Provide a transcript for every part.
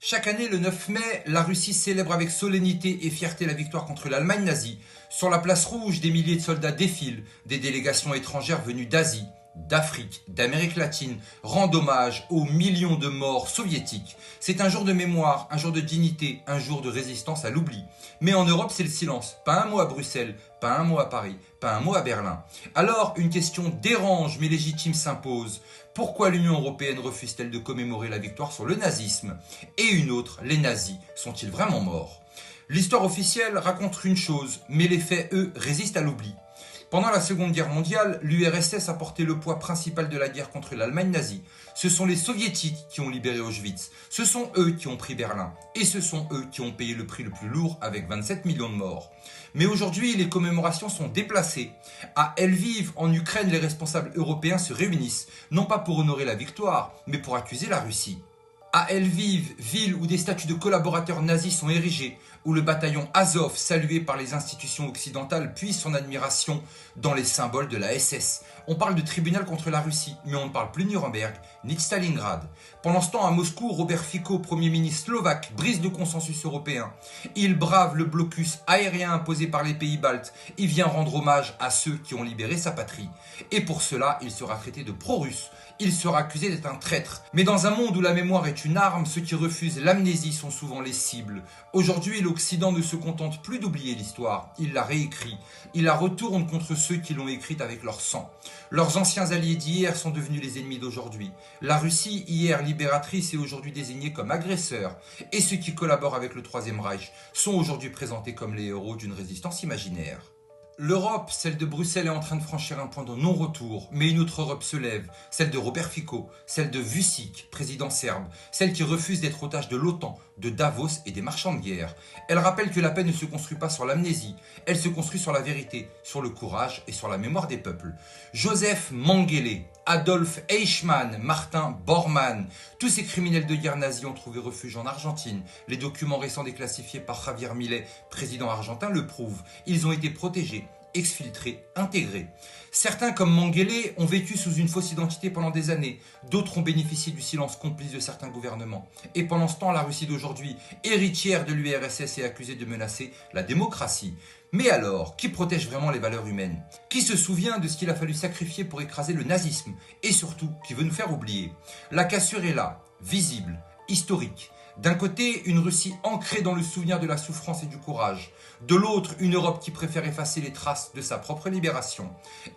Chaque année, le 9 mai, la Russie célèbre avec solennité et fierté la victoire contre l'Allemagne nazie. Sur la place rouge, des milliers de soldats défilent, des délégations étrangères venues d'Asie, d'Afrique, d'Amérique latine rendent hommage aux millions de morts soviétiques. C'est un jour de mémoire, un jour de dignité, un jour de résistance à l'oubli. Mais en Europe, c'est le silence. Pas un mot à Bruxelles, pas un mot à Paris, pas un mot à Berlin. Alors, une question dérange mais légitime s'impose. Pourquoi l'Union européenne refuse-t-elle de commémorer la victoire sur le nazisme? Et une autre, les nazis sont-ils vraiment morts? L'histoire officielle raconte une chose, mais les faits, eux, résistent à l'oubli. Pendant la Seconde Guerre mondiale, l'URSS a porté le poids principal de la guerre contre l'Allemagne nazie. Ce sont les soviétiques qui ont libéré Auschwitz, ce sont eux qui ont pris Berlin, et ce sont eux qui ont payé le prix le plus lourd avec 27 millions de morts. Mais aujourd'hui, les commémorations sont déplacées. À Lviv, en Ukraine, les responsables européens se réunissent, non pas pour honorer la victoire, mais pour accuser la Russie. À Lviv, ville où des statues de collaborateurs nazis sont érigées, où le bataillon Azov, salué par les institutions occidentales, puise son admiration dans les symboles de la SS. On parle de tribunal contre la Russie, mais on ne parle plus de Nuremberg, ni de Stalingrad. Pendant ce temps, à Moscou, Robert Fico, premier ministre slovaque, brise le consensus européen. Il brave le blocus aérien imposé par les pays baltes. Il vient rendre hommage à ceux qui ont libéré sa patrie. Et pour cela, il sera traité de pro-russe. Il sera accusé d'être un traître. Mais dans un monde où la mémoire est une arme, ceux qui refusent l'amnésie sont souvent les cibles. Aujourd'hui, l'Occident ne se contente plus d'oublier l'histoire. Il la réécrit. Il la retourne contre ceux qui l'ont écrite avec leur sang. Leurs anciens alliés d'hier sont devenus les ennemis d'aujourd'hui. La Russie, hier libératrice, est aujourd'hui désignée comme agresseur. Et ceux qui collaborent avec le Troisième Reich sont aujourd'hui présentés comme les héros d'une résistance imaginaire. L'Europe, celle de Bruxelles, est en train de franchir un point de non-retour, mais une autre Europe se lève, celle de Robert Fico, celle de Vučić, président serbe, celle qui refuse d'être otage de l'OTAN, de Davos et des marchands de guerre. Elle rappelle que la paix ne se construit pas sur l'amnésie, elle se construit sur la vérité, sur le courage et sur la mémoire des peuples. Joseph Mengele, Adolf Eichmann, Martin Bormann, tous ces criminels de guerre nazis ont trouvé refuge en Argentine. Les documents récents déclassifiés par Javier Milei, président argentin, le prouvent. Ils ont été protégés, exfiltrés, intégrés. Certains, comme Mengele, ont vécu sous une fausse identité pendant des années. D'autres ont bénéficié du silence complice de certains gouvernements. Et pendant ce temps, la Russie d'aujourd'hui, héritière de l'URSS, est accusée de menacer la démocratie. Mais alors, qui protège vraiment les valeurs humaines? Qui se souvient de ce qu'il a fallu sacrifier pour écraser le nazisme? Et surtout, qui veut nous faire oublier? La cassure est là, visible, historique. D'un côté, une Russie ancrée dans le souvenir de la souffrance et du courage. De l'autre, une Europe qui préfère effacer les traces de sa propre libération.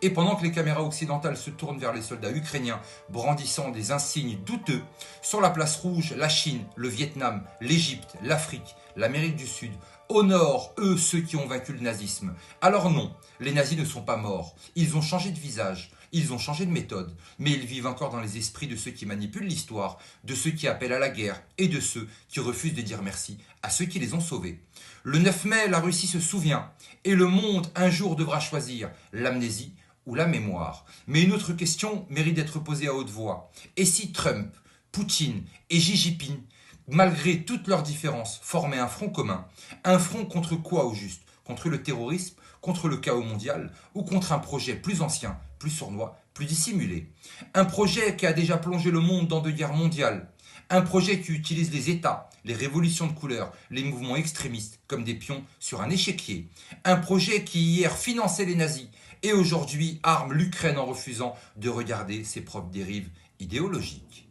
Et pendant que les caméras occidentales se tournent vers les soldats ukrainiens brandissant des insignes douteux, sur la place rouge, la Chine, le Vietnam, l'Égypte, l'Afrique, l'Amérique du Sud honorent, eux, ceux qui ont vaincu le nazisme. Alors non, les nazis ne sont pas morts. Ils ont changé de visage. Ils ont changé de méthode, mais ils vivent encore dans les esprits de ceux qui manipulent l'histoire, de ceux qui appellent à la guerre et de ceux qui refusent de dire merci à ceux qui les ont sauvés. Le 9 mai, la Russie se souvient, et le monde un jour devra choisir l'amnésie ou la mémoire. Mais une autre question mérite d'être posée à haute voix. Et si Trump, Poutine et Xi Jinping, malgré toutes leurs différences, formaient un front commun? Un front contre quoi au juste? Contre le terrorisme, contre le chaos mondial ou contre un projet plus ancien, plus sournois, plus dissimulé? Un projet qui a déjà plongé le monde dans 2 guerres mondiales. Un projet qui utilise les États, les révolutions de couleur, les mouvements extrémistes comme des pions sur un échiquier. Un projet qui hier finançait les nazis et aujourd'hui arme l'Ukraine en refusant de regarder ses propres dérives idéologiques.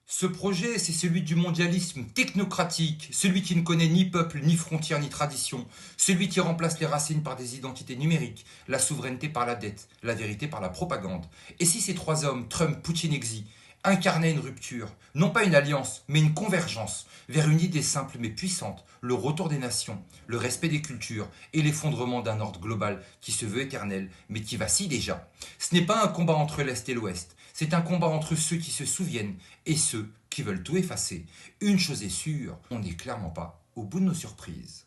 Ce projet, c'est celui du mondialisme technocratique, celui qui ne connaît ni peuple, ni frontières, ni tradition, celui qui remplace les racines par des identités numériques, la souveraineté par la dette, la vérité par la propagande. Et si ces 3 hommes, Trump, Poutine et Xi, incarnaient une rupture, non pas une alliance, mais une convergence, vers une idée simple mais puissante, le retour des nations, le respect des cultures et l'effondrement d'un ordre global qui se veut éternel, mais qui vacille déjà. Ce n'est pas un combat entre l'Est et l'Ouest, c'est un combat entre ceux qui se souviennent et ceux qui veulent tout effacer. Une chose est sûre, on n'est clairement pas au bout de nos surprises.